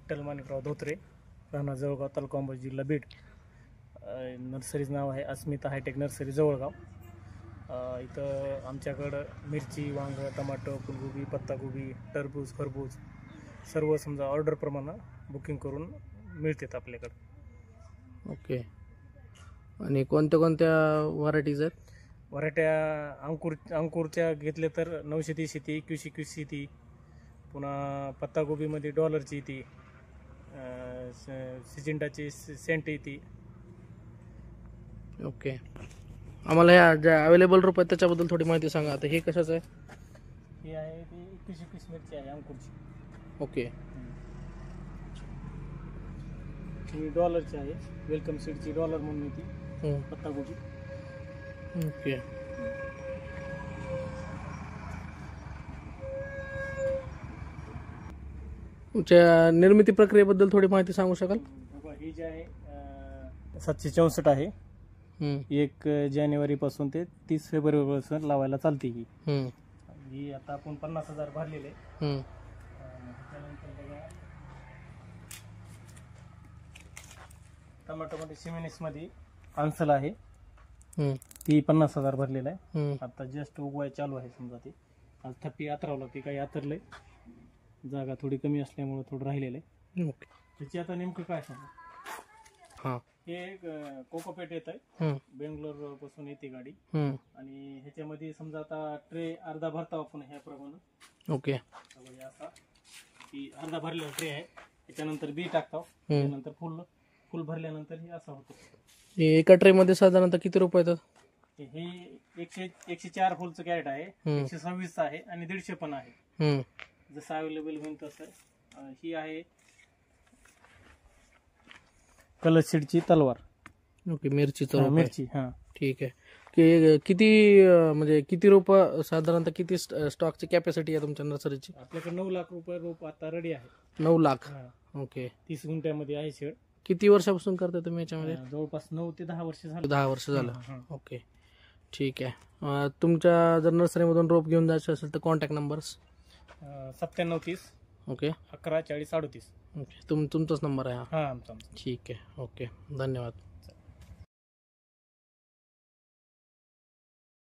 विठ्ठल माणिकराव धोत्रे, राहणार जवळगाव, तालुका अंबोली, जिल्हा बीड. नर्सरीचं नाव आहे अस्मिता हायटेक नर्सरी जवळगाव. इथं आमच्याकडं मिरची, वांग, टमाटो, फुलगोबी, पत्तागोबी, टरबूज, खरबूज सर्व समजा ऑर्डरप्रमाणे बुकिंग करून मिळतात आपल्याकडं. ओके. आणि कोणत्या कोणत्या व्हरायटीज आहेत? व्हरायट्या अंकुरच्या घेतले तर 930 येते, 21 येते. पुन्हा पत्तागोबीमध्ये डॉलरची येते, सिजिंडाची सेंट येते. ओके. आम्हाला ह्या ज्या अवेलेबल रोप आहेत त्याच्याबद्दल थोडी माहिती सांगा. आता हे कशाचं आहे? ही आहे ती 21 मिरची आहे अंकुरची. ओके. ही डॉलरची आहे, वेलकम सीडची डॉलर म्हणून येते पत्तागोबी. ओके. तुमच्या निर्मिती प्रक्रियेबद्दल थोडी माहिती सांगू शकाल? ही जी आहे 764 आहे. 1 जानेवारीपासून ते 30 फेब्रुवारीपासून लावायला चालते. ही आता आपण 50,000 भरलेले. त्यानंतर बघा टमाटोमध्ये सिमेनिस मध्ये आन्सल आहे, ती 50,000 भरलेला आहे. आता जस्ट उगवाय चालू आहे. समजा ते आज थप्पी आतरावं लागते, काही आतरलंय, जागा थोडी कमी असल्यामुळे थोडं राहिलेलं आहे. त्याची आता नेमकं काय सांगू? हे कोकोपेट येत आहे, बेंगलोर पासून येते गाडी. आणि ह्याच्यामध्ये समजा आता ट्रे अर्धा भरता आपण ह्याप्रमाणे. ओके. असा की अर्धा भरलेला ट्रे आहे, त्याच्यानंतर बी टाकतो, त्यानंतर फुल भरल्यानंतर हे असं होतं. एका ट्रे मध्ये साधारणतः किती रोप येतात? हे 104 फुलचं कॅरेट आहे, 126 आहे आणि 150 पण आहे. जसं अवेलेबल होईल तसं. ही आहे कलर सीडची तलवार. ओके. मिरचीचं मिरची. हा, ठीक आहे. किती म्हणजे किती रोप साधारणतः किती स्टॉकची कॅपॅसिटी आहे तुमच्या नर्सरीची? आपल्याकडे 9 लाख रुपये रोप आता रेडी आहे. 9 लाख. ओके. 30 गुंठ्यामध्ये आहे शेड. किती वर्षापासून करता तुम्ही याच्यामध्ये? जवळपास 9 ते 10 वर्ष झाली. 10 वर्ष झालं. ओके, ठीक आहे. तुमच्या जर नर्सरीमधून रोप घेऊन जायचं असेल तर कॉन्टॅक्ट नंबर्स? 9730 ओके 11 40 38. ओके. तुमचाच नंबर आहे हा? हां, आमचा. ठीक आहे. ओके, धन्यवाद.